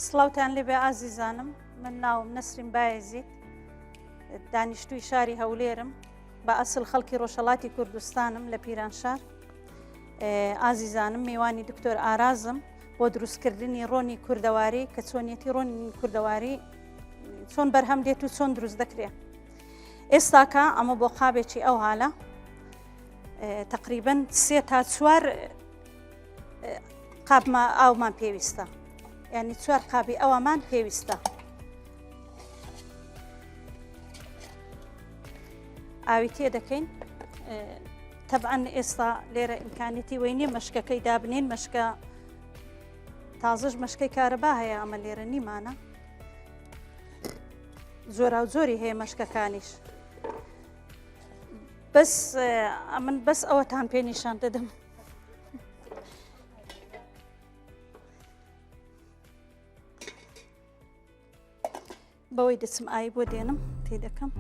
سڵاوتان لێبێ ئازیزانم، من ناوم نەسرین بایزید، دانیشتووی شاری هەولێرم، بە ئەسڵ خەڵکی ڕۆژهەڵاتی کوردستانم لە پیرانشار. ئازیزانم میوانی دکتۆر ئارازم بۆ دروستکردنی ڕۆنی کوردەواری کە چۆنیەتی ڕۆنی کوردەواری چۆن بەرهەم دێت و چۆن دروست دەکرێت. ئێستاکە ئەمە بۆ قابێکی ئەو حالە تقریباً 3 تا 4 قابمە ئاومان پێویستە، یعنی 4 قابی ئەوەمان پێویستە. ئاوی تێ دەکەین. تەبعەن ئێستا لێرە ئیمکانێتی وەینێ مەشکەکەی دابنین، مەشکە تازەش مەشکەی کارەبا هەیە، ئەمە لێرە نیمانە، زۆرا و زۆری هەیە مەشکەکانیش. من بەس ئەوەتان پێ نیشان دەدەم. بەوەی دەچم ئاوی بۆ دێنم تێ دەکەم.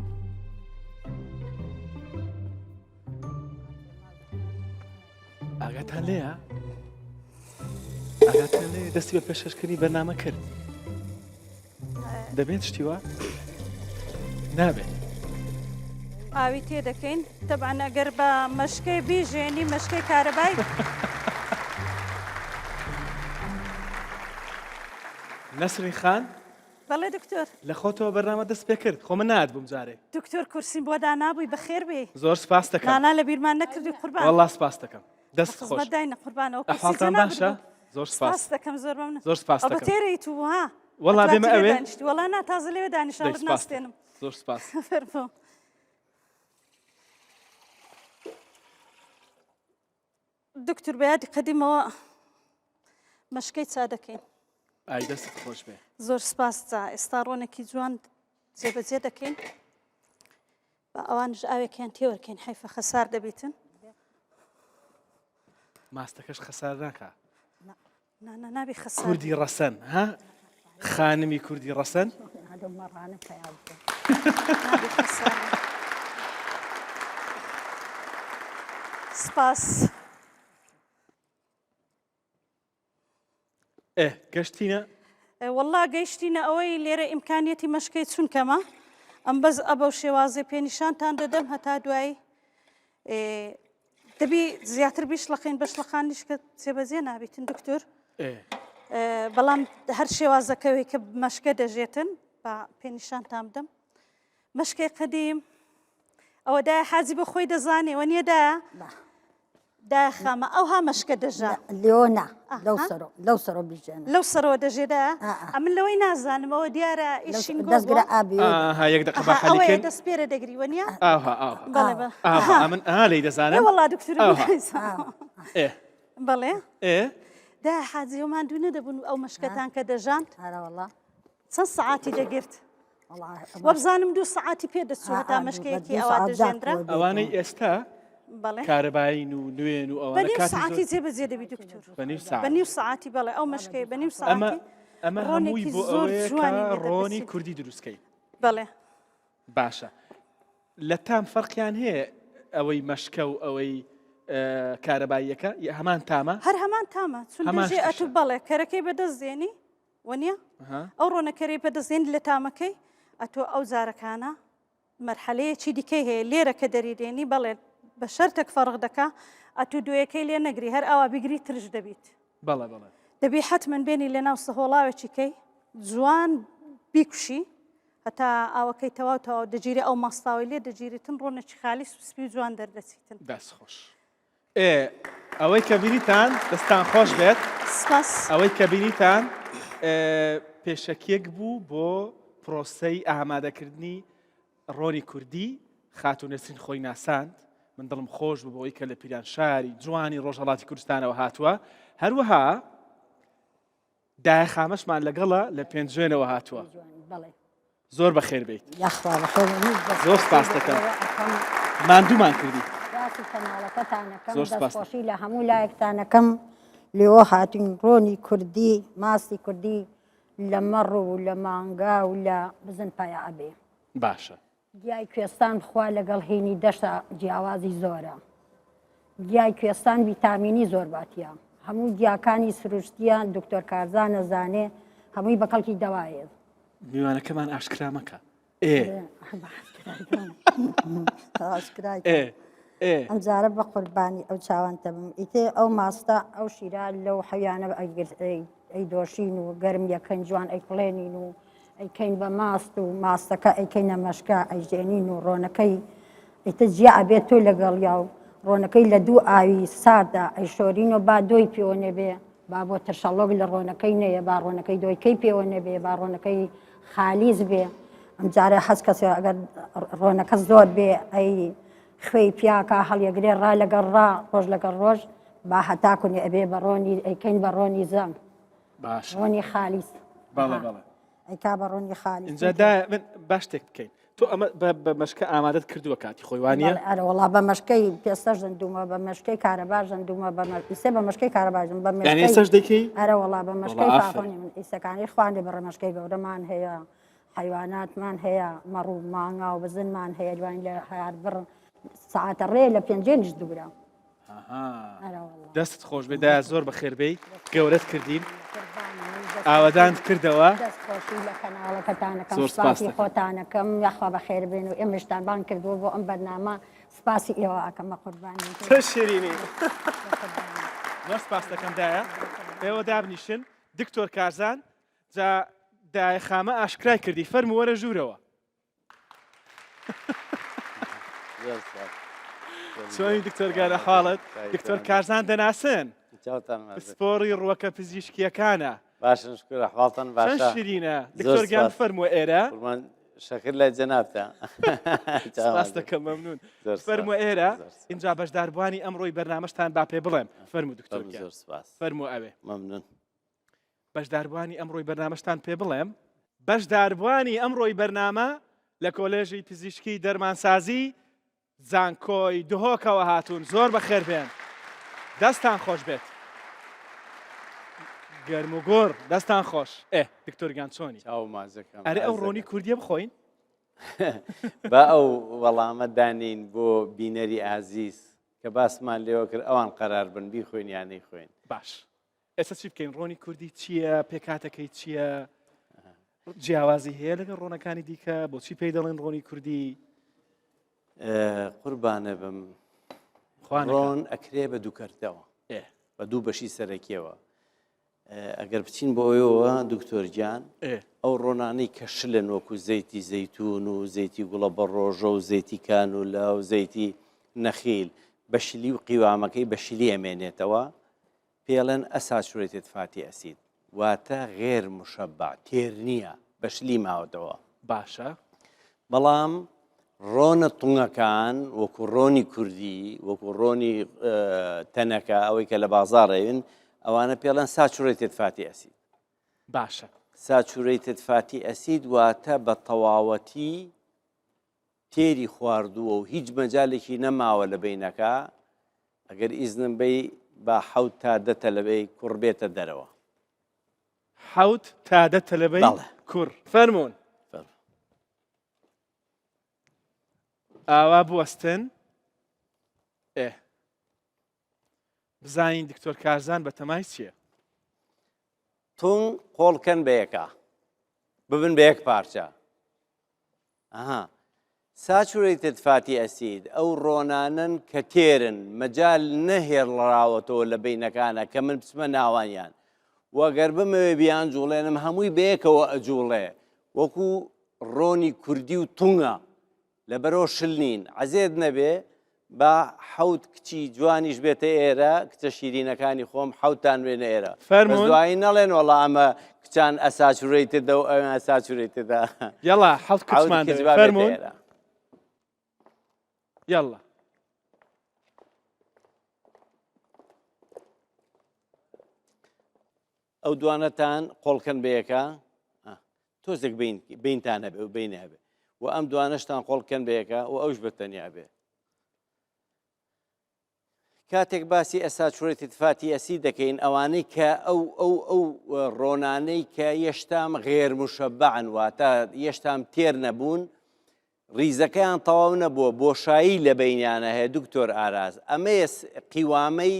ئاگاتان لێیە؟ ئاگاتان لێ دەستی بە پێشکەشکردنی بەرنامە کرد. دەبێت شتیوە؟ نابێت. ئاوی تێ دەکەین، تەبعەن ئەگەر بە مەشکەی بیژێنی مەشکەی کارەبای نەسرین خان؟ بەڵێ دکتۆر. لە خۆتەوە بەرنامە دەست پێ کرد، خۆ من نات بووم جارێ. دکتۆر کورسیم بۆ دانابووی بەخێر بێ. زۆر سپاس دەکەم. نانا لە بیرمان نەکردی قوربان. وەڵڵا سپاس دەکەم. دەست خۆش. خزمەت داینە قوربانەوە. ئەحواڵتان باشە؟ زۆر سپاس دەکەم، زۆر مەمنون. زۆر سپاس دەکەم. ئەو بە تێرەی تو ها؟ وەڵڵا بێمە ئەوێ؟ وەڵڵا نا تازە لێوێ دانیشان ناستێنم. زۆر سپاس. فەرموو. دکتۆر بەیادی قەدیمەوە مەشکەی چا دەکەین. ئای دەست خۆش بێ. زۆر سپاس جا ئێستا ڕۆنێکی جوان جێبەجێ دەکەین، بە ئەوانش ئاوێکیان تێوەرکەین، حیفە خەسار دەبێتن. ماستەکەش خەسار ناکە. نابێ خەسار. کوردی ڕەسەن ها؟ خانمی کوردی ڕەسەن؟ نابێ خەسار. سپاس. گەشتینە؟ وەڵڵا گەیشتینە ئەوەی لێرە ئیمکانیەتی مەشکەی چونکەمە، ئەم بەس ئەبە و شێوازێ پێنیشانتان دەدەم هەتا دوایی دەبی زیاتر بیشلەقین بەشلەقانیش کە جێبەجێ نابێتن دکتۆر. بەڵام هەر شێوازەکەوەی کە مەشکە دەژێتن بە پێنیشانتان بدەم. مەشکەی قەدیم ئەوەدای حاجی بە خۆی دەزانێ وە نیەدایە؟ داخەمە ئەوها مەشکە دەژا لێۆنا لەو سەرۆ بیژێن لەو سەرەوە دەژێدا. ئەمن لەوەی نازانم ئەوە دیارە ئیشین دەستگرە ئابی یەک دقە باخەلیکەین دەست پێرە دەگری وە نیە؟ من لی دەزانم. وەڵا دکتۆر بەڵێ دا حاجیەوەمان دوو نەدەبوون ئەو مەشکەتان کە دەژاند چەند سەعاتی دەگرت؟ وەبزانم 2 سەعاتی پێ دەچوو هەتا مەشکەیەکی ئەوە دەژێنرا. ئەوانەی ئێستا کارەباین و نوێن و ئەوانە بە 2 سەعاتی جێبەجێ دەبی دکتۆر. بە 2 سەعاتی بەڵێ ئەو مەشکەی بە 2 سەعاتی. ئەمە هەمووی بۆ ئەوەیە کە ڕۆنی کوردی دروستکەی. بەڵێ باشە. لە تام فەرقیان هەیە ئەوەی مەشکە و ئەوەی کارەباییەکە هەمان تامە؟ هەر هەمان تامە چون دەژێ ئەتو بەڵێ کەرەکەی بەدەستێنی وەنیە؟ ئەو ڕۆنەکەری بەدەستێنی لە تامەکەی ئەتۆ ئەو جارەکانە مەرحەلەیەکی دیکەی هەیە لێرە کە دەریدێنی بەڵێ بە شەرتێک فەرق دەکا ئەتو دویەکەی لێ نەگری هەر ئەوە بیگری ترش دەبیت. بەڵێ بەڵێ دەبی حتمما بێنی لە ناو سەهۆڵاوێکی کەی جوان بیکوشی هەتا ئاوەکەی تەواو دەگیری ئەو ماستاوی لێ دەگیریتن ڕۆنێکی خالی سوسپی جوان دەردەچیتن. دەست خۆش. ئەوەی کە بینیتان دەستان خۆش بێت. سپاس. ئەوەی کە بینیتان پێشەکێک بوو بۆ پرۆسەی ئامادەکردنی ڕۆنی کوردی خاتوو نەسرین خۆی ناساند. من دڵم خۆش بوو بۆی کە لە پیرانشاری جوانی ڕۆژهەڵاتی کوردستانەوە هاتووە. هەروەها دای خامەشمان لەگەڵە لە پێنجێنەوە هاتووە. زۆر بەخێر بیت. زۆر سپاس دەکەم. ماندوومان کردی. زۆر دەستخۆشی لە هەموو لایەکتانەکەم لێوە هاتین ڕۆنی کوردی ماسی کوردی لە مەڕ و لە مانگا و لە بزن پایە ئەبێ. باشە. گیای کوێستان خوا لەگەڵ هێنی دەشتا جیاوازی زۆرە. گیای کوێستان ڤیتامینی زۆر باتیە. هەموو گیاکانی سروشتیان دکتۆر کارزان نەزانێ هەمووی بە کەڵکی دەوایە میوانەکەمان ئاشکرا مەکە ئەم جارە بە قوربانی ئەو چاوانتە بم ئیتێ ئەو ماستە ئەو شیرا لەو حەویانە ئەی دۆشین و گەرم یەکەن جوان ئەیکڵێنین و ئەیکەین بە ماست و ماستەکە ئەیکەینە مەشکە ئەیژێنین و ڕۆنەکەی ئیتە جیا ئەبێت تۆ لەگەڵ یا و ڕۆنەکەی لە دوو ئاوی ساردا ئەیشۆرین و با دۆی پێوەنێ بێ با بۆ ترشەڵۆک لە ڕۆنەکەی نەیە با ڕۆنەکەی دۆیکەی پێوەنێ بێ با ڕۆنەکەی خالیز بێ ئەم جارە حەز کەسێ ئەگەر ڕۆنەکە زۆر بێ ئەی خوێی پیاکە هەڵیەگرێ ڕا لەگەڵ ڕا ڕۆژ لەگەڵ ڕۆژ با هەتاکوونی ئەبێ بە ڕۆنی ئەیکەین بە ڕۆنی زەم ڕۆنی خالیس ئەیکا بە ڕۆنی خالیس اینجادا من باش شتێک بکەین تۆ ئەمە بە مەشکە ئامادەت کردووە کاتی خۆی وانە وڵا بە مەشکەی پێستە ژەندومە بە مەشکەی کارەبا ژەندومە بە مەسێ بە مەشکەی کارەباژم بە سەش دەکەی ئەرە وڵا بە مەشکەی فاخۆنی من ئیسەکانی خوانێ بەڕە مەشکەی گەورەمان هەیە حیواناتمان هەیە مەڕوو مانگا و بزنمان هەیە دوای لە هەیار بڕ ساعتە ڕێ لە پێنجێنیش دوورە دەستت خۆش بێدا زۆر بە خێربەی گەورەت کردین ئاوەدانت کردەوە دەستخۆشی لە کەناڵەکەتانەکەم سپاسی خۆتانەکەم یاخوا بە خێر بێن و ئێمەشتان بان کردووە بۆ ئەم بەرنامە سپاسی ئێوە ئەکەمە قوربانی شیرینی نۆ سپاس دەکەمدایە ئێوە دابنیشن دکتۆر کارزان جا دای خامە ئاشکرای کردی فەرمو وەرە ژوورەوە چۆنی دکتۆرگارە حاڵت دکتۆر کارزان دەناسن سپۆڕی ڕووەکە پزیشکیەکانە باشن شکر احوالتان باشا شیرینە دکتۆرگان فەرمووە ئێرە شکر لە جەنابتە سپاس دەکەم مەمنون فەرمووە ئێرە اینجا بەشداربوانی ئەمڕۆی بەرنامەشتان با پێ بڵێم فەرموو دکتۆرگان فەرموو ئەوێ مەمنون بەشداربوانی ئەمڕۆی بەرنامەشتان پێ بڵێم بەشداربوانی ئەمڕۆی بەرنامە لە کۆلێژی پزیشکی دەرمانسازی زانکۆی دهۆکەوە هاتوون زۆر بەخێر بێن دەستان خۆش بێت گەرم و گۆڕ دەستان خۆش دکتۆرگان چۆنی ئەرێ ئەو ڕۆنی کوردیە بخۆین با ئەو وەڵامە دانین بۆ بینەری ئازیز کە باسمان لێوە کرد ئەوان قەرار بن بیخۆین یانەی خوێن باش ئێستا چی بکەین ڕۆنی کوردی چییە پێکاتەکەی چییە جیاوازی هەیە لەگەڵ ڕۆنەکانی دیکە بۆچی پێی دەڵێن ڕۆنی کوردی قوربانە بم ڕۆن ئەکرێ بە دووکەرتەوە بە دوو بەشی سەرەکیەوە ئەگەر بچین بۆ ئەوەوە دکتۆر گیان ئەو ڕۆنانەی کە شلن وەکو زەیتی زەیتون و زەیتی گوڵە بە ڕۆژە و زەیتی کانولا و زەیتی نەخیل بەشلی و قیوامەکەی بەشلی ئەمێنێتەوە پێڵێن ئەساتورێتێت فاتی ئەسید واتە غێر مشەبع تێر نییە بەشلی ماوەتەوە باشە بەڵام ڕۆنە توڵەکان وەکو ڕۆنی کوردی وەکو ڕۆنی تەنەکە ئەوەی کە لە بازاڕێن ئەوانە پێڵەن ساتورێتێت فاتی ئەسید باشە ساتورێتێت فاتی ئەسید واتە بە تەواوەتی تێری خواردووە و هیچ مەجالێکی نەماوە لە بینەکە ئەگەر ئیزنم بی با 7 تا 10 تەلەبەی کوڕ بێتە دەرەوە 7 تا 10 تەلەبەی کوڕ فەرموون ئاوا بوەستن بزانین دکتۆر کارزان بە تەمای چییە تون قۆڵکەن بە یەکە ببن بە یەک پارچە ساتورێتێت فاتی ئەسید ئەو ڕۆنانن کە تێرن مەجال نەهێڵراوەتەوە لە بینەکانە کە من بچمە ناوانیان وەگەر بمەوێ بیان جوڵێنم هەمووی بەیەکەوە ئەجوڵێ وەکو ڕۆنی کوردی و تونگە لەبەرەوە شل نین عەزێت نەبێ با 7 کچی جوانیش بێتە ئێرە کچە شیرینەکانی خۆم 7تان بێنە ئێرە دوایی نەڵێن وەڵا ئەمە کچان ئەساتورێتێتە و ئەوێن ئەساتورێتێتە یەڵا 7 کچمان فەرموون یەڵا ئەو دوانەتان قۆڵکەن بە یەکە تۆزێک بینتان هەبێ و بینە هەبێ و ئەم دوانەشتان قۆڵکەن بە یەکە و ئەوش بەتەنیا بێ کاتێک باسی ئەساتورێتێت فاتی ئەسید دەکەین ئەوانەی کە ئەو ڕۆنانەی کە یەشتام غێر مشەبعن واتە یەشتام تێر نەبوون ریزەکەیان تەواو نەبووە بۆشایی لە بینیانە هەیە دکتۆر ئاراز ئەمەیە قیوامەی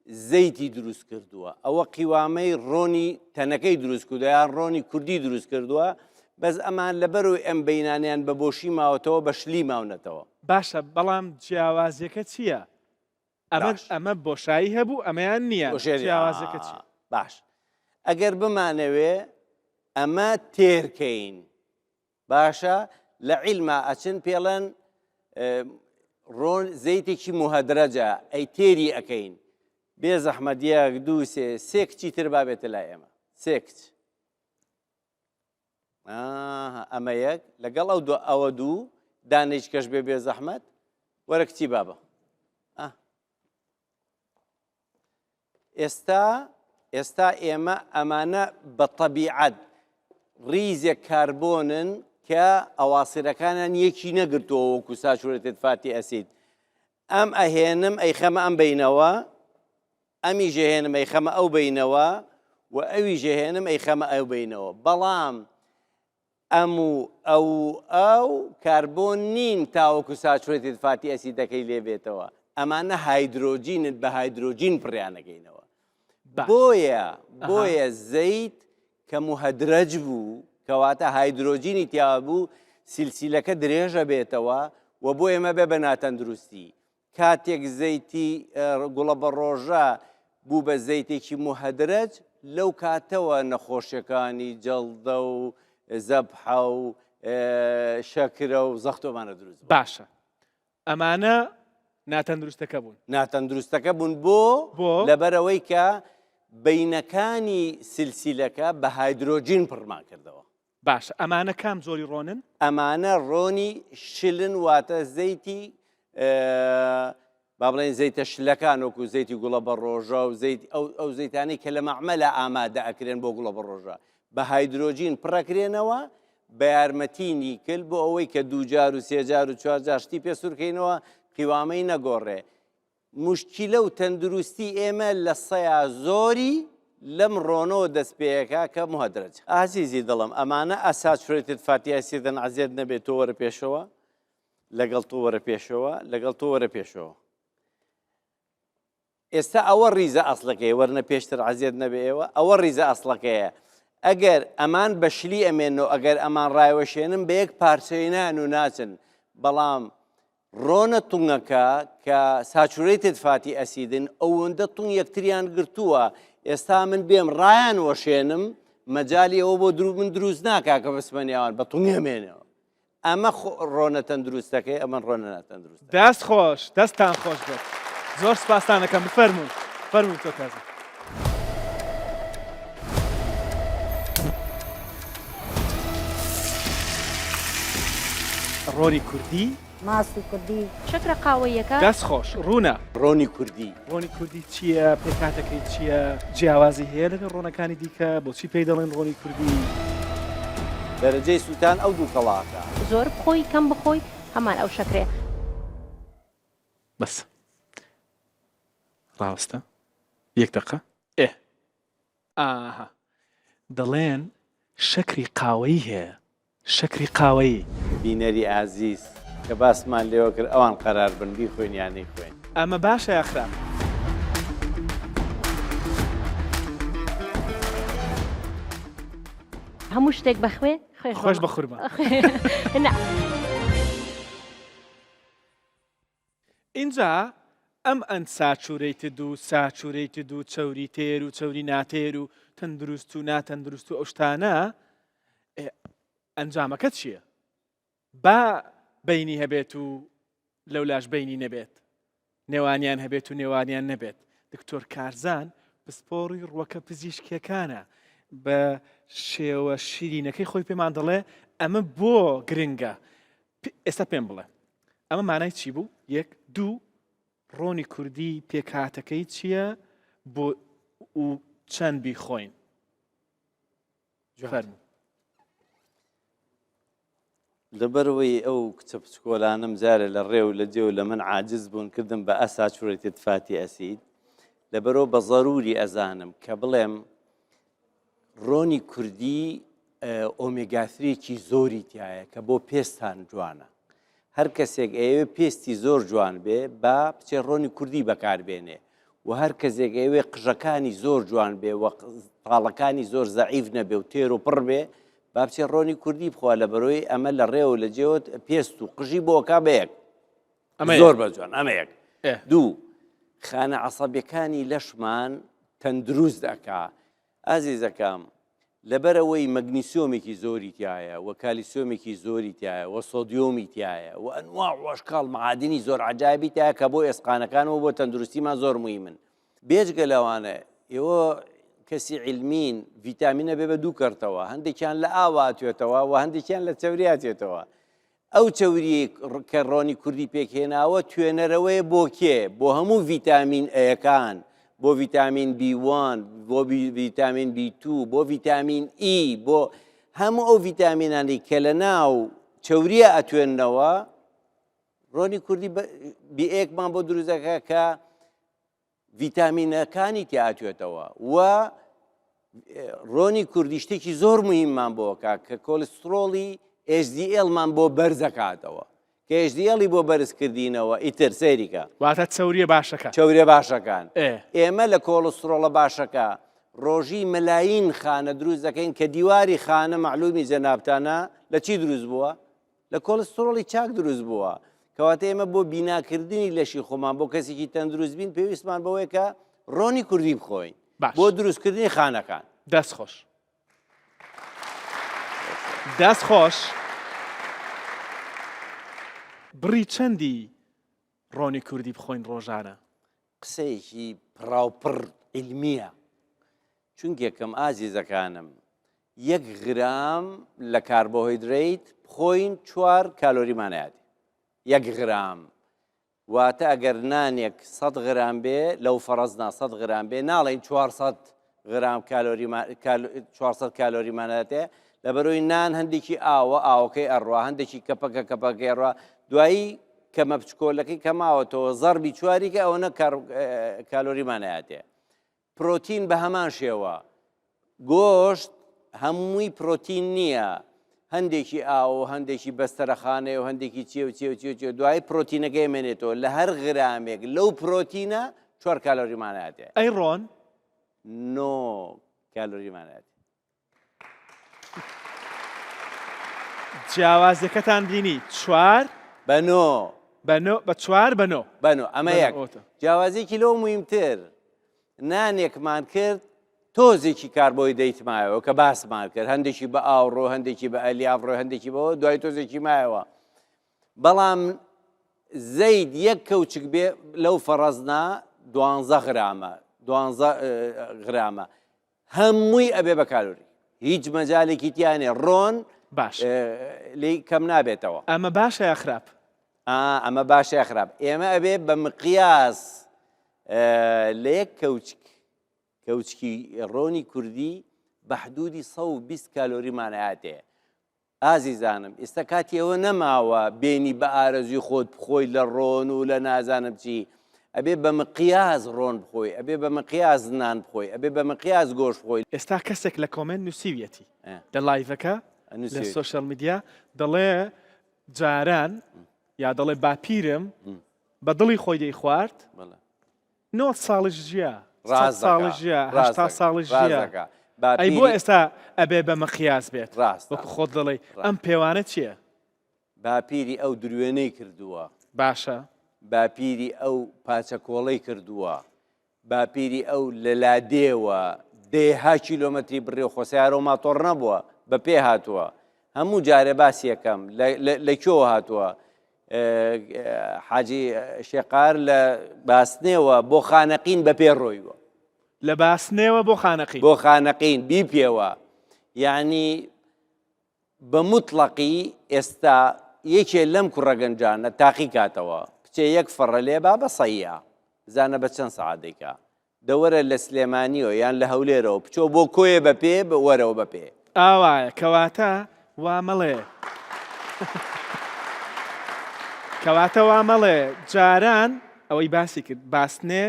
زەیتی دروست کردووە ئەوە قیوامەی ڕۆنی تەنەکەی دروست کردووە یان ڕۆنی کوردی دروست کردووە بەس ئەمان لەبەرەوەی ئەم بەینانیان بە بۆشی ماوەتەوە بە شلی ماونەتەوە باشە بەڵام جیاوازیەکە چییە؟ ئەمە بۆشایی هەبوو ئەمەیان نییە جیاوازەکە چی؟ باش ئەگەر بمانەوێ ئەمە تێرکەین باشە لە عیلما ئەچن پێڵەن ڕۆن زەیتێکی مهدرەجە ئەی تێری ئەەکەین بێ زەحمەت یەک دوو سێ کچی تر بابێتە لای ئێمە سێ کچ ئەمە یەک لەگەڵ ئەوە دوو دانێک کەش بێ زەحمەت وەرە کچی بابە ئێستا ئێمە ئەمانە بە تەبیعەت ڕیزێک کاربۆنن کە ئەواسیرەکانیان یەکی نەگرتووە وەکو ساچورەتێت فاتی ئەسید ئەم ئەهێنم ئەیخەمە ئەم بینەوە ئەمی ژەهێنم ئەیخەمە ئەو بینەوە و ئەوی ژەهێنم ئەیخەمە ئەو بینەوە بەڵام ئەو کاربۆن نین تاوەکو ساچورەتێت فاتی ئەسیدەکەی لێبێتەوە ئەمانە هایدرۆجینت بە هایدرۆجین پڕیانەکەینەوە بۆیە زەیت کە مهدرەج بوو کەواتە هایدرۆجینی تیا بوو سیلسیلەکە درێژە بێتەوە و بۆ ئێمە بێ بە ناتەندروستی کاتێک زەیتی گوڵە بە ڕۆژە بوو بە زەیتێکی مهدرەج لەو کاتەوە نەخۆشیەکانی جەڵدە و زەبحە و شەکرە و زەختۆمانە دروست باشە ئەمانە ناتەندروستەکە بوون بۆ لەبەرەوەی کە بینەکانی سلسیلەکە بە هایدرۆجین پڕمان کردەوە باشە ئەمانە کام زۆری ڕۆنن؟ ئەمانە ڕۆنی شلن واتە زەیتی با بڵێن زەیتە شلەکان وەکو زەیتی گوڵە بە ڕۆژە و ئەو زەیتانەی کە لە مەعمەلە ئامادە ئەکرێن بۆ گوڵە بە ڕۆژە بە هایدرۆجین پڕەکرێنەوە بە یارمەتی نیکل بۆ ئەوەی کە دوو جار و سێ جار و چوار جار شتی پێ سوورکەینەوە قیوامەی نەگۆڕێ مشکیلە و تەندروستی ئێمە لە سەیا زۆری لەم ڕۆنەوە دەست پێیەکە کە مهدرەج ئازیزی دڵم ئەمانە ئاساچورەتێت فاتی ئەسیدن عەزیەت نەبێت تۆ وەرە پێشەوە لەگەڵ تۆ وەرە پێشەوە لەگەڵ تۆ وەرە پێشەوە ئێستا ئەوە ریزە ئەسڵەکەی وەرنە پێشتر عەزیەت نەبێ ئێوە ئەوە ریزە ئەسڵەکەیە ئەگەر ئەمان بەشلی ئەمێنەوە ئەگەر ئەمان ڕایوەشێنن بە یەک پارچەی نان و ناچن بەڵام ڕۆنە تونگەکە کە ساچورەتێت فاتی ئەسیدن ئەوەندە تونگ یەکتریان گرتووە ئێستا من بێم ڕایان وەشێنم مەجای ئەوە بۆ من دروست ناکا کە بەسمەنیاوان بە تونگ ئەمێنەوە ئەمە ڕۆنە تەندروستەکەی ئەمە ڕۆنە ناتەندروست دەست خۆش دەستان خۆش بێت زۆر سپاسانەکەم بفەرمووی تۆ کازم ڕۆنی کوردی ماسی کوردی شەکرە قاوەیەکە دەست خۆش ڕوونە ڕۆنی کوردی چییە پێکاتەکەی چییە جیاوازی هەیە لەگەڵ ڕۆنەکانی دیکە بۆچی پێی دەڵێن ڕۆنی کوردی دەرەجەی سووتان ئەو دوو کەڵاکە زۆر بخۆی کەم بخۆی هەمان ئەو شەکرێ بەس ڕاستە یەک دقە ئاها دەڵێن شەکری قاوەیی هەیە شەکری قاوەیی بینەری ئازیز کە باسمان لێوە کرد ئەوان قەرار بن بیخۆین یانەی خوێن ئەمە باشە یاخرا هەموو شتێک بەخوێ خۆش بە خورما اینجا ئەم ئەند ساچورەیتد و ساچورەیتد و چەوری تێر و چەوری ناتێر و تەندروست و ناتەندروست و ئەو شتانە ئەنجامەکە چییە؟ با بینی هەبێت و لەولاش بینی نەبێت نێوانیان هەبێت و نێوانیان نەبێت دکتۆر کارزان پسپۆڕی ڕووەکە پزیشکیەکانە بە شێوە شیرینەکەی خۆی پێمان دەڵێ ئەمە بۆ گرنگە ئێستا پێم بڵێ ئەمە مانای چی بوو؟ یەک دوو ڕۆنی کوردی پێکاتەکەی چییە بۆ و چەند بیخۆین فەرموو لەبەرەوەی ئەو کچە پچکۆلانم جارە لە ڕێو لە جێ و لە من عاجز بوون کردم بە ئەساچورەتێت فاتی ئەسید لەبەرەوە بە ضەروری ئەزانم کە بڵێم ڕۆنی کوردی ئۆمێگا-3 زۆری تایە کە بۆ پێستان جوانە هەر کەسێک ئەوێ پێستی زۆر جوان بێ با بچێ ڕۆنی کوردی بەکاربێنێ و هەر کەسێک ئەوێ قژەکانی زۆر جوان بێ و تاڵەکانی زۆر زەعیف نەبێ و تێر و پڕ بێ با بچێ ڕۆنی کوردی بخوا لە بەرۆی ئەمە لە ڕێوە لە جێوت پێست و قژی بۆکا بەیەک زۆر بەجوان ئەمە یەک دوو خانە عەسەبیەکانی لەشمان تەندروست دەکا ئازیزەکەم لەبەرەوەی مەگنیسیۆمێکی زۆری تایە و کالیسیۆمێکی زۆری تایە و سۆدیۆمی تایە و ئەنواع وەشکاڵ معادنی زۆر عەجایبی تایە کە بۆ ئێسقانەکانەوە بۆ تەندروستیمان زۆر موهیمن بێجگە لەوانە ئێوە کەسی علمین ڤیتامینە بێ بە دوو کەرتەوە هەندێکیان لە ئاوا هاتوێتەوە و هەندێکیان لە چەوری هاتوێتەوە ئەو چەوری کە ڕۆنی کوردی پێکهێناوە توێنەرەوەی بۆ کێ بۆ هەموو ڤیتامین ئەیەکان بۆ ڤیتامین B1 بۆ ڤیتامین B2 بۆ ڤیتامین E بۆ هەموو ئەو ڤیتامینانی کە لە ناو چەوریە ئەتوێننەوە ڕۆنی کوردی B1مان بۆ دروستەکە کە ڤیتامینەکانی تیاتوێتەوە و ڕۆنی کوردی شتێکی زۆر موهیممان بۆکە کە کۆلسترۆڵی HDL-مان بۆ بەرزەکاتەوە کە HDL-ی بۆ بەرزکردینەوە ئیتر سەیریکە واتە چەوریە باشەکە چەوریە باشەکان ئێمە لە کۆلسترۆڵە باشەکە ڕۆژی مەلاین خانە دروست دەکەین کە دیواری خانە معلومی جەنابتانە لە چی دروست بووە؟ لە کۆلسترۆڵی چاک دروست بووە کەواتە ئێمە بۆ بیناکردنی لەشی خۆمان بۆ کەسێکی تەندروست بین پێویستمان بەوەیە کە ڕۆنی کوردی بخۆین بۆ دروستکردنی خانەکان دەستخۆش دەستخۆش بڕی چەندی ڕۆنی کوردی بخۆین ڕۆژانە قسەیەکی پڕاوپڕ علمیە چونکێکم ئازیزەکانم 1 غرام لە کاربۆهیدریت بخۆین 4 کالۆریمانایەتی 1 غرام واتە ئەگەر نانێک 100 غرام بێ لەو فەرەزنا 100 غرام بێ ناڵێن 400 غرام 400 کالۆریمانەتێ لە بەرۆی نان هەندێکی ئاوەکەی ئەڕوا هەندێکی کەپەکەی ئەڕوا دوایی کەمە بچکۆلەکەی کەماوەتەوە زەربی چواریکە ئەوەنە کالۆریمانایەتێ پرۆتین بە هەمان شێوە گۆشت هەمووی پرۆتین نییە هەندێکی ئاو هەندێکی بەستەرەخانەیە و هەندێکی چێ دوای پرۆتینەکەی مێنێتەوە لە هەر غرامێک لەو پرۆتینە 4 کالۆریمانایەتێ ئەی ڕۆن 9 کالۆریمانایەت جیاوازەکەتان بینی 4 بە 4 بەنۆ ئەمە یەک جیاوازێکی لەو موهیمتر نانێکمان کرد تۆزێکی کاربۆهیدریت مایەوە کە باسمان کرد هەندێکی بە ئاوڕۆ هەندێکی بە ئەلیاڤڕۆ هەندێکی بەوە دوای تۆزێکی مایەوە بەڵام زەید 1 کەوچک بێ لەو فەرەزنا 12 غرامە 12 غرامە هەمووی ئەبێ بە کالۆری هیچ مەجالێکی تیانێ ڕۆن باش لی کەم نابێتەوە ئەمە باشە یا خراپ ئەمە باشە یا خراپ ئێمە ئەبێ بە مقیاس لە 1 کەوچکی ڕۆنی کوردی بە حدودی 120 کالۆریمانایەتێ ئازیزانم ئێستا کاتیەوە نەماوە بینی بە ئارەزوی خۆت بخۆی لە ڕۆن و لە نازانم چی ئەبێ بە مقیاس ڕۆن بخۆی ئەبێ بە مقیاس نان بخۆی ئەبێ بە مقیاس گۆشت بخۆی ئێستا کەسێک لە کۆمنت نووسیویەتی لە لایڤەکە لە سۆشەل میدیا دەڵێ جاران یا دەڵێ باپیرم بە دڵی خۆی دەی خوارد 9 ساڵش ژیا 100 ژیا 80 ساڵش ژیا ئەی بۆ ئێستا ئەبێ بە مەقیاس بێت وەکو خۆت دەڵێ ئەم پێوانە چییە؟ باپیری ئەو دروێنەی کردووە باشە باپیری ئەو پاچەکۆڵەی کردووە باپیری ئەو لە لادێوە دێها کیلۆمەتری بڕێ و خۆسیارە و ماتۆڕ نەبووە بە پێ هاتووە هەموو جارێ باسی یەکەم لە کێوە هاتووە حاجی شێقار لە باسنێوە بۆ خانەقین بە پێ ڕۆیوە لە باسنێوە بۆ خانەقین بیپێوە یعنی بە موتڵەقی ئێستا یەکێ لەم کوڕەگەنجانە تاقی کاتەوە کچێ 1 فڕە لێ با بە سەیە زانە بە چەند سەعاتێکە دەوەرە لە سلێمانیەوە یان لە هەولێرەوە بچۆ بۆ کۆیە بە پێ وەرەوە بە پێ ئاوایە کەواتە وامەڵێ کەواتە وامەڵێ جاران ئەوەی باسی کرد باسنێ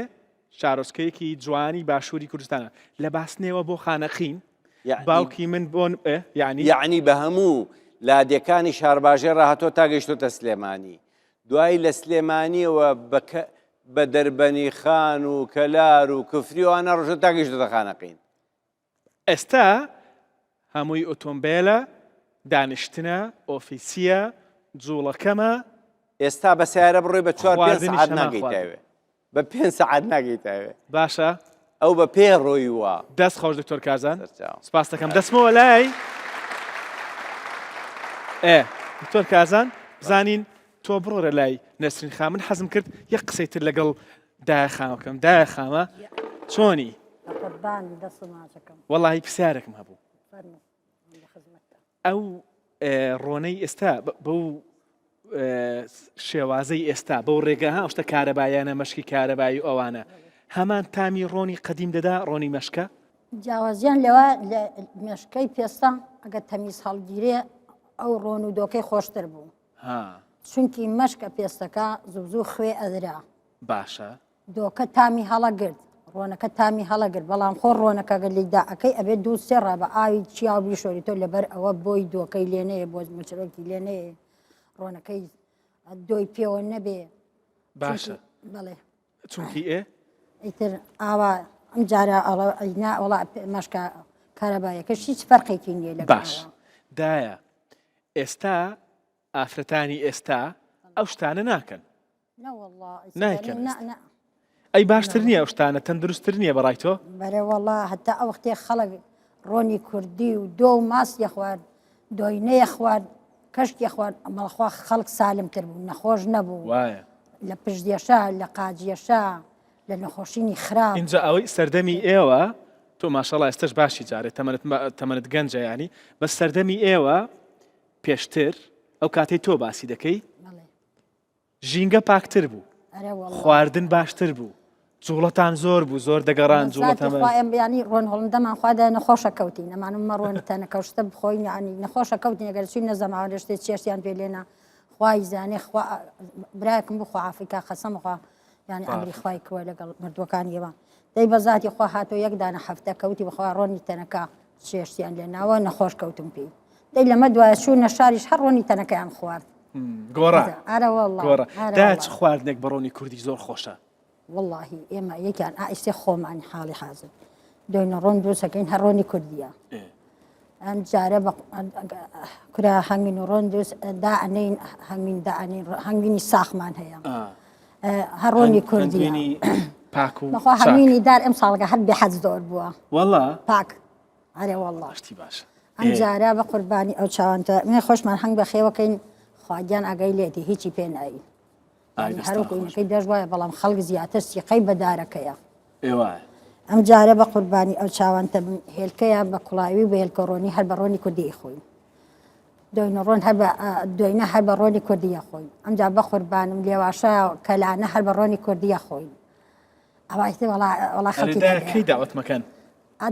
شارۆچکەیەکی جوانی باشووری کوردستانە لە باسنێوە بۆ خانەقین باوکی من بۆن یعنی بە هەموو لادەکانی شارباژێ ڕاهاتۆ تا گەیشتۆتە سلێمانی دوای لە سلێمانیەوە بە دەربەنی خان و کەلار و کفریوانە ڕۆژە تاگەیشتە دەخانەقین. ئێستا هەمووی ئۆتۆمبیلە، دانیشتنە، ئۆفیسیە، جوڵەکەمە، ئێستا بە سیارە بڕۆی بە 4-5 خواردنی سەعات شەما ناگەیتاوێ، بە 5 سەعات ناگەیتاوێ، باشە ئەو بە پێ ڕۆی وە. دەست خۆش دکتۆر کازان سەرچاو. سپاس دەکەم دەستمەوە لای دکتۆر کازان زانین تۆ بڕۆرە لای نەسرین خان من حەزم کرد یەک قسەیتر لەگەڵ دایە خامەکەم دایە خامە چۆنی قوربانی دەست و ماچەکەم وەڵی پرسیارێکم هەبوو فەرموو لە خزمەتتە. ئەو ڕۆنەی ئێستا بەو شێوازەی ئێستا بەو ڕێگە ها شتە کارەبایانە مەشکی کارەبایی ئەوانە هەمان تامی ڕۆنی قەدیم دەدا ڕۆنی مەشکە جیاوازیان لەوە لە مێشکەی پێستا ئەگە تەمیز هەڵگیرێ ئەو ڕۆن و دۆکەی خۆشتر بوو چونکی مەشکە پێستەکە زوو خوێ ئەدرا باشە دۆکە تامی هەڵەگرت ڕۆنەکە تامی هەڵەگرت بەڵام خۆ ڕۆنەکە گەر لیدا ئەەکەی ئەبێت دوو سێڕە بە ئاوی چیاوی شۆری تۆ لەبەر ئەوە بۆی دۆکەی لێنەیە بۆ مچرۆکی لێنەیە ڕۆنەکەی دۆی پێوە نەبێ باشە بڵێ چونکی ئێ ئیتر ئاوا ئەم جارە ئەڵە وڵا مەشکە کارەبایەکە هیچ فەرقێکی نییە لە باش دایە ئێستا ئافرەتانی ئێستا ئەو شتانە ناکەن نایکەن ئەی باشتر نییە ئەو شتانە تەندروستتر نییە بەڕای تۆ بەرەوەڵا هەتا ئەو وەختێ خەڵک ڕۆنی کوردی و دۆ و ماسیە خوارد دۆی نەیە خوارد کەشکی خوارد ئەمەڵخوا خەڵک سالمتر بوو نەخۆش نەبوو وایە لە پشتێشە لە قاجیەشە لە نەخۆشینی خراپ اینجا ئەوەی سەردەمی ئێوە تۆ ماشەڵا ئێستش باشی جارێت تەمەنت گەنجە ینی بە سەردەمی ئێوە پێشتر ئەو کاتەی تۆ باسی دەکەی ژینگە پاکتر بوو خواردن باشتر بوو جوڵەتان زۆر بوو زۆر دەگەڕان جوڵەتەمەیانی ڕۆن هەڵندەمان خوادا نەخۆشە کەوتی نەمانمە ڕۆنتەنە کەوشتە بخۆین ینی نەخۆشە کەوتین ئەگەر چین نەزەماوە شتێک چێشتیان پێ لێنە خوای زانێ برایکم بخوا ئافریکا خەسەمخوا ینی ئەمری خوای کووە لەگەڵ مردوەکانیەوە دەی بە ذاتی خوا هاتۆ یەکدانە هەفتە کەوتی بخوا ڕۆنی تەنەکە چێشتیان لێناوە نەخۆش کەوتم پێی دەی لەمە دوایە چوونە شاریش هەر ڕۆنی تەنەکەیان خوارد گۆڕە ئارەوەڵ چ خواردنێک بە ڕۆنی کوردی زۆر خۆشە واللهی ئێمە یەکیان ئائیسێ خۆمانی حاڵی حازم دوێنە ڕۆن دروستەکەین هەر ڕۆنی کوردیە ئەم جارە کورا هەنگین و ڕۆن دروست دائنین هەنگین دائنین هەنگینی ساخمان هەیە هەر ڕۆنی کوردیە بەخوا هەنگینی دار ئەم ساڵگە هەر بێ حەز زۆر بووە وەڵا پاک ئەرێ وەڵڵا شتی باشە ئەم جارە بە قوربانی ئەو چاوانتە من خۆشمان هەنگ بە خێوەکەین خواگیان ئەگەی لێتی هیچی پێ نایی هەروکوینەکەی دەژ وایە بەڵام خەڵک زیاتر سیقەی بەدارەکەیە ئەم جارە بە قوربانی ئەو چاوانتە هێلکەیە بە کوڵاوی بە هێلکەڕۆنی هەر بە ڕۆنی کوردی خۆین دوێنە دوێنە هەر بە ڕۆنی کوردیە خۆین ئەمجا بە قوربانم لێواشە کەلانە هەر بە ڕۆنی کوردیە خۆین ئەوایتر وڵا خەڵکی داوەتمەکەن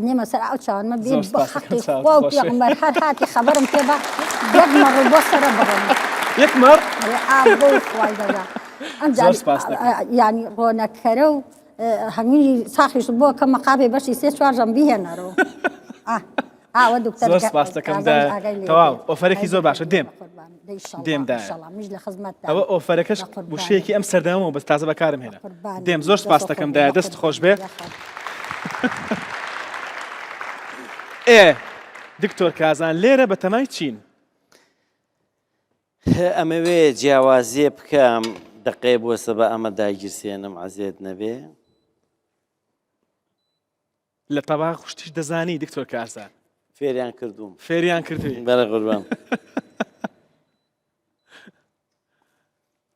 نێمە سەر ئەو چاوانمە بێ بە حەقی خوا و پێغەمبەر هەر هاتی خەبەرم پێ بە یەکمەڕ بۆ سەرە بڕۆن یەکمەڕ بۆ خوای دەدا ینی ڕۆنەکەرە و هەنگوی ساخیش بۆ کە مەقابێ بەشی 3-4 بهێنەرەوە ئاوە دوکتەر زۆر سپاس دەکەم تەواو ئۆفەرێکی زۆر باشە دێم لە خزمەت ئەوە ئۆفەرەکەش وشەیەکی ئەم سەردەمەوە بەس تازە بەکارم هێنا دێم زۆر سپاس دەکەم دایە دەست خۆش بێ دکتۆر کازان لێرە بە تەمای چین ئەمەوێ جیاوازیە بکەم دقەی بۆسە بە ئەمە داگیرسێنم عەزیێت نەبێ لە تەباغ خوشتیش دەزانی دکتۆر کازان فێریان کردوم فێریان کردووی بەرە قوربان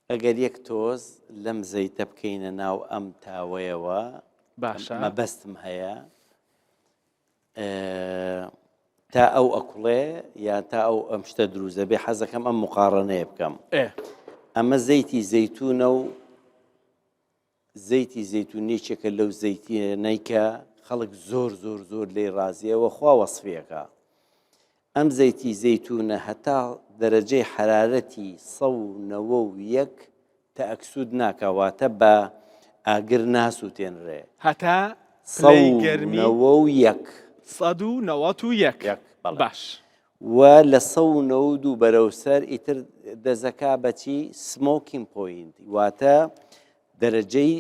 ئەگەر یەک تۆز لەم زەیتە بکەینە ناو ئەم تاوەیەوە باشە مەبەستم هەیە تا ئەو ئەکوڵێ یا تا ئەو ئەم شتە دروزە بێ حەزەکەم ئەم مقارنەیە بکەم ئەمە زەیتی زەیتونە و زەیتی زەیتونێکێکە لەو زەیتونەی کە خەڵک زۆر زۆر زۆر لێی ڕازیەوە خوا وەسفیەکە ئەم زەیتی زەیتونە هەتا دەرەجەی حرارەتی 191 تەئەکسود ناکەواتە بە ئاگر ناسووتێنرێ هەتا 191 191 باش و لە 192 بەرەوسەر ئیتر دەزەکا بەچی سمۆکین پۆینت واتە دەرەجەی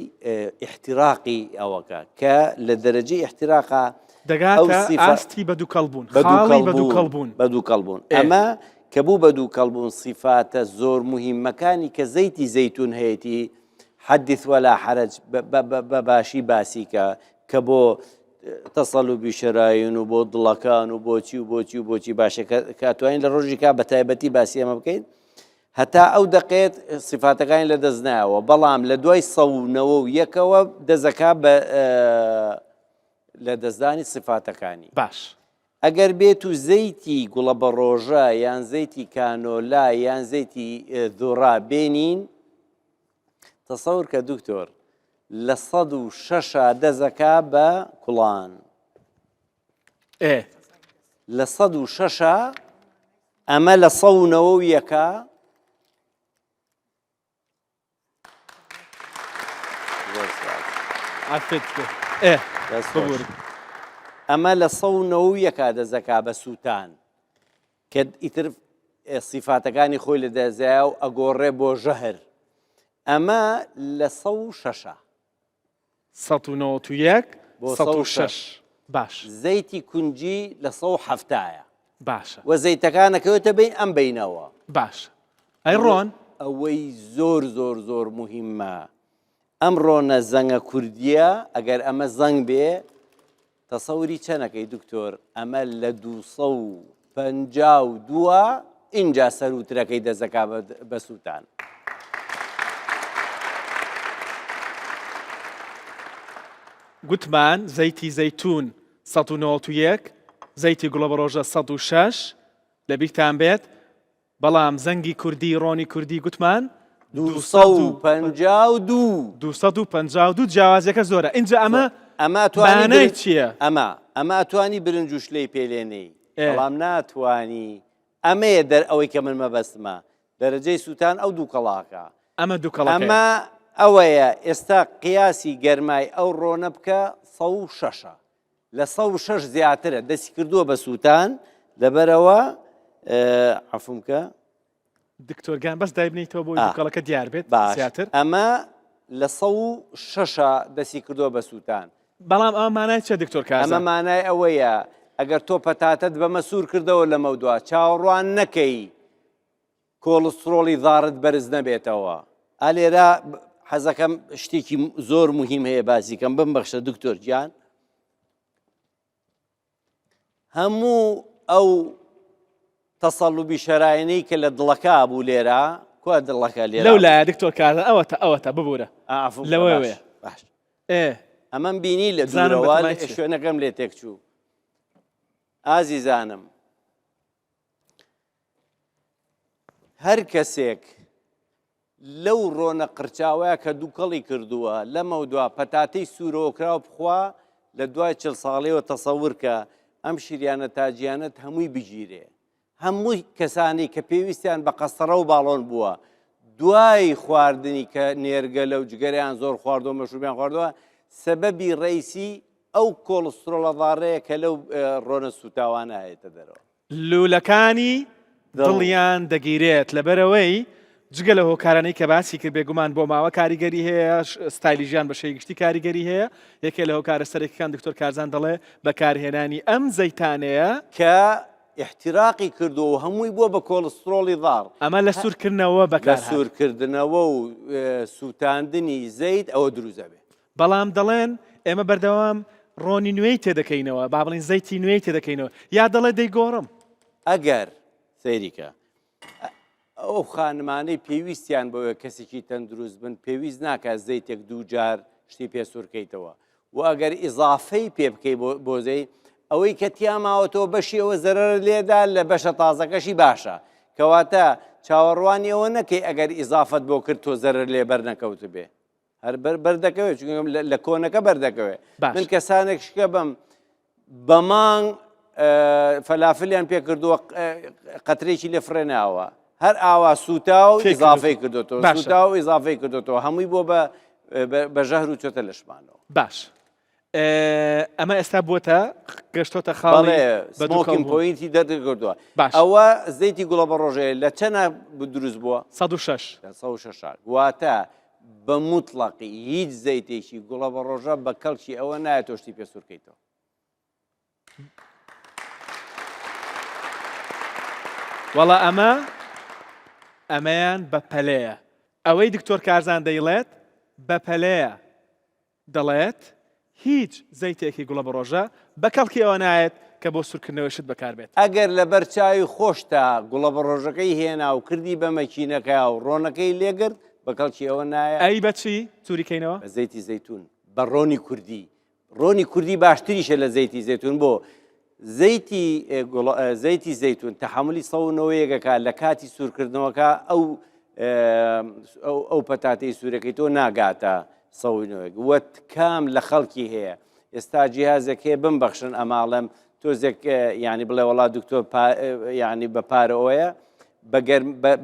احتراقی ئەوەکە کە لە دەرەجەی احتراقا دەگاتە ئاستی بە دوو کەڵبوون خاڵی بە دوو کەڵبوون بە دوو کەڵبوون ئەمە کە بوو بە دوو کەڵبوون صفاتە زۆر مهمەکانی کە زەیتی زەیتون هەیەی حدث ولا حرج بە باشی باسیکە کە بۆ تەسەڵوبی شەرایین و بۆ دڵەکان و بۆچی باشە کاتوانین لە ڕۆژی کا بە تایبەتی باسی ئەمە بکەین هەتا ئەو دەقێت صفاتەکانی لە دەست نایەوە بەڵام لە دوای سەونەوە و یەکەوە دەزەکا لە دەستدانی صفاتەکانی باش ئەگەر بێت و زەیتی گوڵە بە ڕۆژە یان زەیتی کانۆلا یان زەیتی ذوڕا بێنین تەسەور کە دکتۆر لە 106 دەزەکا بە کوڵان لە 106 ئەمە لە سەونەوە و یەکە ئەمە لە سەونەوە و یەکا دەزەکا بە سووتان کە ئیتر سیفاتەکانی خۆی لە دەزایە و ئەگۆڕێ بۆ ژەهر ئەمە لە 106 191 بۆ 106 باش زەیتی کونجی لە 170ە باشە وە زەیتەکانەکەوێتە بین ئەم بینەوە باش ئەی ڕۆن ئەوەی زۆر مهمە ئەم ڕۆنە زەنگە کوردیە ئەگەر ئەمە زەنگ بێ تەسەوری چەنەکەی دکتۆر ئەمە لە 252 اینجا سەروترەکەی دەزەکا بە سووتان گوتمان زەیتی زەیتون 191 زەیتی گوڵە بە ڕۆژە 106 لە بیرتان بێت بەڵام زەنگی کوردی ڕۆنی کوردی گوتمان 252 جیاوازیەکە زۆرە اینجا ئەمە توانای چییە؟ ئەمە ئەتوانی برنج و شلەی پێلێنەی بەڵام ناتوانی ئەمەیە ئەوەی کە من مەبەستمە دەرەجەی سووتان ئەو دوو کەڵاکە ئەمە دوو کەڵاکە ئەمە ئەوەیە ئێستا قیاسی گەرمای ئەو ڕۆنە بکە 106 لە 106 زیاترە دەستی کردووە بە سووتان لەبەرەوە عەفومکە دکتۆرگان بەس دایبنیتەوە بۆی دووکەڵەکە دیار بێت زیاتر ئەمە لە 106 دەستی کردووە بە سووتان بەڵام ئەمە مانای چە دکتۆر کازم ئەمە مانای ئەوەیە ئەگەر تۆ پەتاتەت بەمە سوور کردەوە لە مەودووە چاوەڕوان نەکەی کۆڵسترۆڵی ضارت بەرز نەبێتەوە ئالێرا حەزەکەم شتێکی زۆر مهم هەیە بازیکەم بمبەخشە دکتۆر گیان هەموو ئەو تەسەڵوبی شەرایینەی کە لە دڵەکە بوو لێرە کوا دڵەکە لێرە لەولایە دکتۆر کازم ئەوەتە ببوورە لەوەیە باش ئەمەم بینی لە دوورەوە شوێنەکەم لێ تێک چوو ئازیزانم هەر کەسێک لەو ڕۆنە قرچاوەیە کە دووکەڵی کردووە لە مەودووە پەتاتەی سوورەوە کراوە بخوا لە دوای 40 ساڵەوە تەسەور کە ئەم شیریانە تاجیانەت هەمووی بگیرێ هەمووی کەسانی کە پێویستیان بە قەسەرە و باڵۆن بووە دوای خواردنی کە نێرگە لەو جگەریان زۆر خواردەوە مەشروبیان خواردەوە سەبەبی ڕئیسی ئەو کۆڵسترۆڵە ضارەیە کە لەو ڕۆنە سوتاوانە هەیەتە دەرەوە لوولەکانی دڵیان دەگیرێت لەبەرەوەی جگە لە هۆکارانەی کە باسی کرد بێگومان بۆ ماوە کاریگەری هەیە ستایلی ژیان بە شێگشتی کاریگەری هەیە یەکێ لە هۆکارە سەرەکیەکان دکتۆر کارزان دەڵێ بەکارهێنانی ئەم زەیتانەیە کە احتراقی کردو و هەمووی بووە بە کۆڵسترۆڵی ضار ئەمە لە سوورکردنەوە بەکار لە سوورکردنەوە و سووتاندنی زەیت ئەوە دروزە بێ بەڵام دەڵێن ئێمە بەردەوام ڕۆنی نوێی تێدەکەینەوە با بڵین زەیتی نوێی تێدەکەینەوە یا دەڵێ دەیگۆڕم ئەگەر سەیریکە ئەو خانمانەی پێویستیان بەوە کەسێکی تەندروست بن پێویست ناکات زەیتێک دوو جار شتی پێ سوورکەیتەوە و ئەگەر ئیزافەی پێ بکەی بۆ زەی ئەوەی کە تیاماوەتەوە بەشی ئەوە زەرەر لێدا لە بەشە تازەکەشی باشە کەواتە چاوەڕوانی ئەوە نەکەی ئەگەر ئیزافەت بۆ کرد تۆ زەرەر لێ بەرنەکەوت بێ هەر بەردەکەوێت لە کۆنەکە بەردەکەوێت من کەسانێک شکە بم بە مانگ فەلافلیان پێ کردووە قەترێکی لێ فرێناوە هەر ئاوا سووتا و ئیزافەی کردوتەوە سووتا و ئیزافەی کردوتەوە هەمووی بۆ بە ژەهر و چۆتە لە شمانەوە باش ئەمە ئێستا بووە گەشتۆتە خاڵێ سمۆکین پۆینتی دەردەکردووە ئەوە زەیتی گوڵە بە ڕۆژەیە لە چەنە دروست بووە 106 واتە بە موتڵەقی هیچ زەیتێکی گوڵە بە ڕۆژە بە کەڵکی ئەوە نایە تۆشتی پێ سوورکەیتەوە. وەڵا ئەمەیان بە پەلەیە. ئەوەی دکتۆر کارزان دەیڵێت بە پەلەیە دەڵێت هیچ زەیتێکی گوڵە بە ڕۆژە بە کەڵکی ئەوە نایەت کە بۆ سوورکردنەوەشت بەکاربێت. ئەگەر لە بەرچاوی خۆشتا گوڵە بە ڕۆژەکەی هێنا و کردی بە مەکینەکە و ڕۆنەکەی لێگرت بە کەڵکی ئەوە نایە. ئەی بەچی سووریکەینەوە؟ بە زەیتی زەیتون بە ڕۆنی کوردی. ڕۆنی کوردی باشتریشە لە زەیتی زەیتون بۆ زەیتی زەیتون تەحملی سەونەوەیەکەکە لە کاتی سوورکردنەوەکە ئەو پەتاتەی سوورەکەی تۆ ناگاتە سەوینەوەیەک وە کام لە خەڵکی هەیە. ئێستا جیهازێک هەیە بمبەخشن ئەماڵم تۆزێک ینی بڵێ وڵات دکتۆر ینی بە پارەوەیە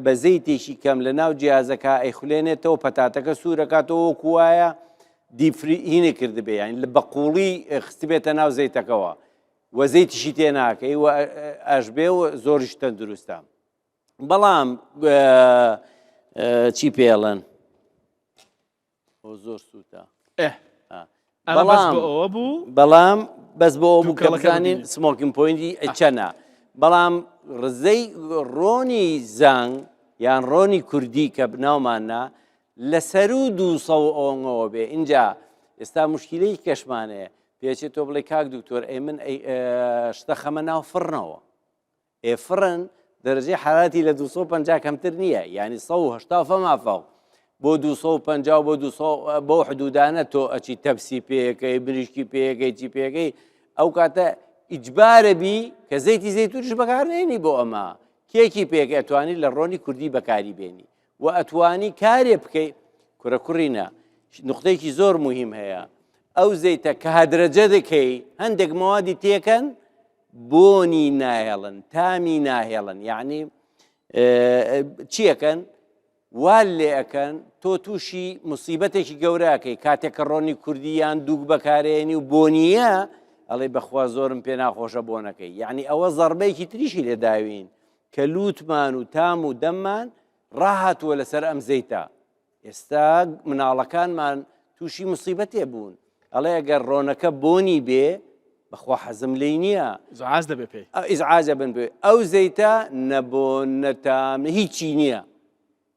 بە زەیتێکی کەم لە ناو جیازەکە ئەیخولێنێتەوە پەتاتەکە سوورەکاتەوە وەکوایە هینێ کردبێ ینی لە بەقوڵی خستی بێتە ناو زەیتەکەەوە وە زەیتیشی تێ ناکەی و ئەشبێ و زۆریش تەندروستە. بەڵام چی پێڵێن زۆر سووتە بەڵام بەس بۆ ئەو بوو کە بزانین سمۆکین پۆینتی چەنە. بەڵام ڕزەی ڕۆنی زەنگ یان ڕۆنی کوردی کە بناوماننا لەسەر و 200 ئۆنگەوە بێ. اینجا ئێستا مشکلەی کەشمانەیە پێچێت تۆ بڵێ کاک دکتۆر ئەی من شتە خەمە ناو فڕنەوە فڕن دەرەجەی حراتی لە 250 کەمتر نییە ینی 180 فەمافاو بۆ 250 بۆ 200 بۆ حدودانە تۆ ئەچی تەپسی پێەکەی بریشکی پێەکەی چی پێەکەی ئەو کاتە ئیجبارە بی کە زەیتی زەیتونش بەکارێنی بۆ ئەمە کێکی پێەکە ئەتوانی لە ڕۆنی کوردی بەکاری بێنی و ئەتوانی کارێ بکەی کوڕە کوڕینە. نقطەیەکی زۆر مهم هەیە ئەو زەیتە کە هەدرەجە دەکەی هەندێک مەوادی تێکەن بۆنی ناهێڵن تامی ناهێڵن یعنی چیەکەن وال لێ ئەەکەن تۆ تووشی موسیبەتێکی گەورەکەی کاتێککە ڕۆنی کوردییان دووک بەکارێنی و بۆنیە ئەڵێ بەخوا زۆرم پێ ناخۆشە بۆنەکەی یعنی ئەوە زەربەیەکی تریشی لێداوین کە لووتمان و تام و دەممان ڕاهاتووە لەسەر ئەم زەیتە. ئێستا مناڵەکانمان تووشی موسیبەتێ بوون ئەڵێ ئەگەر ڕۆنەکە بۆنی بێ بەخوا حەزم لێی نییە ئیزعاج دەبێ پێی ئیزعاجە بن بێ ئەو زەیتە نەبۆن نەتام هیچی نییە.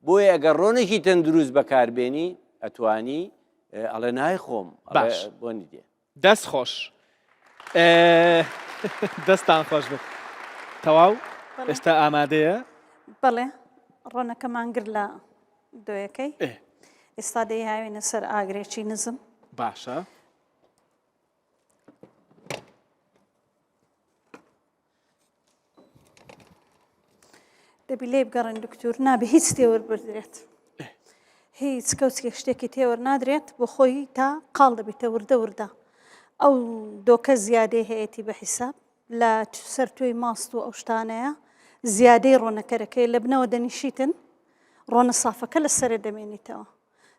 بۆیە ئەگەر ڕۆنێکی تەندروست بەکاربێنی ئەتوانی ئەڵێ نای خۆم باش بۆنی دێ. دەست خۆش دەستان خۆش بێت. تەواو ئێستا ئامادەیە؟ بەڵێ ڕۆنەکەمان گر لە دۆیەکەی ئێستا دەیهاوێنە سەر ئاگرێکی نزم. باشە دەبی لێ بگەڕێن دکتۆر نابێ هیچ تێوە بردرێت هیچ کەوتێک شتێکی تێوە نادرێت بۆ خۆی تا قاڵ دەبێتە وردە وردە. ئەو دۆکە زیادەی هەیەی بە حیساب لە سەر توی ماست و ئەو شتانەیە زیادەی ڕۆنەکەرەکەی لە بنەوە دەنیشیتن ڕۆنە سافەکە لە سەرە دەمێنیتەوە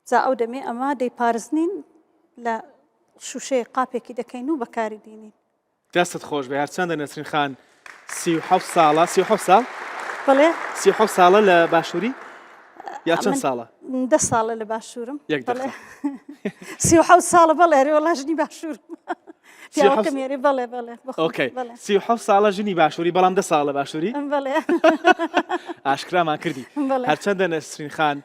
جا ئەو دەمێ ئەمە دەیپارزنین لە شوشەیە قاپێکی دەکەین و بەکاری دینین. دەستت خۆش بێ هەرچەندە نەسرین خان 37 ساڵە 37 ساڵ بڵێ 37 ساڵە لە باشووری یا چەند ساڵە؟ 10 ساڵە لە باشوورم 37 ساڵە بەڵێ ڕێوەڵاژنی باشوورم پیاوەکەمێری بەڵێ بەڵێ ئۆکەی 37 ساڵە ژنی باشووری بەڵام 10 ساڵە باشووری بەڵێ ئاشکرامان کردی هەرچەندە نەسرین خان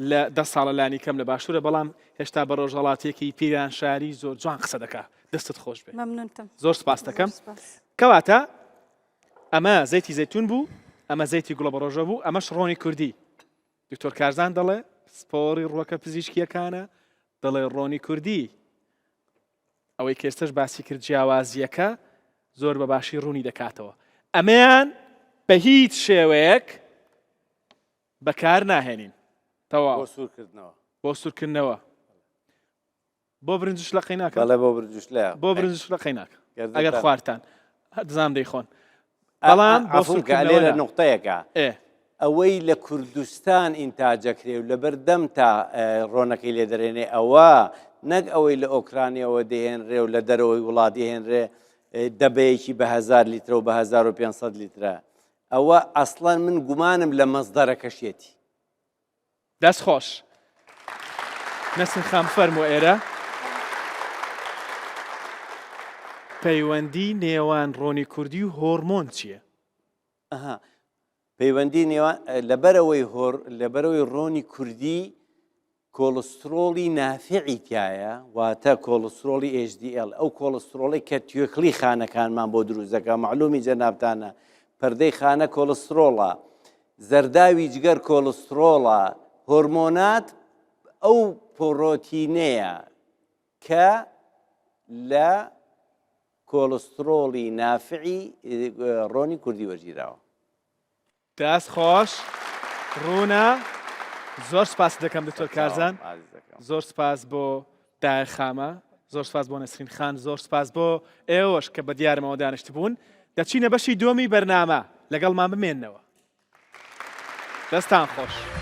لە 10 ساڵە لانی کەم لە باشوورە بەڵام هێشتا بە ڕۆژهەڵاتێکی پیران شاری زۆر جوان قسە دەکات. دەستت خۆش بێ مەمنونتم زۆر سپاس دەکەم. کەواتە ئەمە زەیتی زەیتون بوو ئەمە زەیتی گوڵە بە ڕۆژە بوو ئەمەش ڕۆنی کوردی. دکتۆر کارزان دەڵێ سپۆڕی ڕووەکە پزیشکیەکانە دەڵێ ڕۆنی کوردی ئەوەی کێستەش باسی کرد جیاوازیەکە زۆر بە باشی ڕوونی دەکاتەوە. ئەمەیان بە هیچ شێوەیەک بەکار ناهێنین تەواو بۆ سوورکردنەوە بۆ برنجش لە قەیناکە بۆ برنجش لە قەیناکە ئەگەر خواردتان دزام دەیخۆن. بەڵام لێرە نقطەیەکە ئەوەی لە کوردستان ئینتاجەکرێ و لەبەر دەم تا ڕۆنەکەی لێ دەرێنێ ئەوە نەک ئەوەی لە ئۆکرانیەوە دەهێنرێ و لە دەرەوەی وڵاتی هێنرێ دەبەیەکی بە 1000 لیترە و بە 1500 لیترە ئەوە ئەسڵەن من گومانم لە مەزدەرەکەشێتی. دەست خۆش نەسرین خان فەرموو ئێرە پەیوەندی نێوان ڕۆنی کوردی و هۆرمۆن چییە؟ پەیوەندی نێوان لەبەرەوەی ڕۆنی کوردی کۆلسترۆڵی نافعی تایە واتە کۆلسترۆڵی HDL ئەو کۆلسترۆڵی کە توێکڵی خانەکانمان بۆ دروست دەکات معلومی جەنابتانە پەردەی خانە کۆلسترۆڵە زەرداوی جگەر کۆلسترۆڵە هۆرمۆنات ئەو پرۆتینەیە کە لە کۆلسترۆڵی نافعی ڕۆنی کوردی وەرگیراوە. دەست خۆش ڕوونە زۆر سپاس دەکەم دکتۆر کارزان زۆر سپاس بۆ داخامە زۆر سپاس بۆ نەسرین خان زۆر سپاس بۆ ئێوەش کە بە دیارمەوە دانیشت بوون دەچینە بەشی دووەمی بەرنامە لەگەڵمان بمێننەوە دەستان خۆش.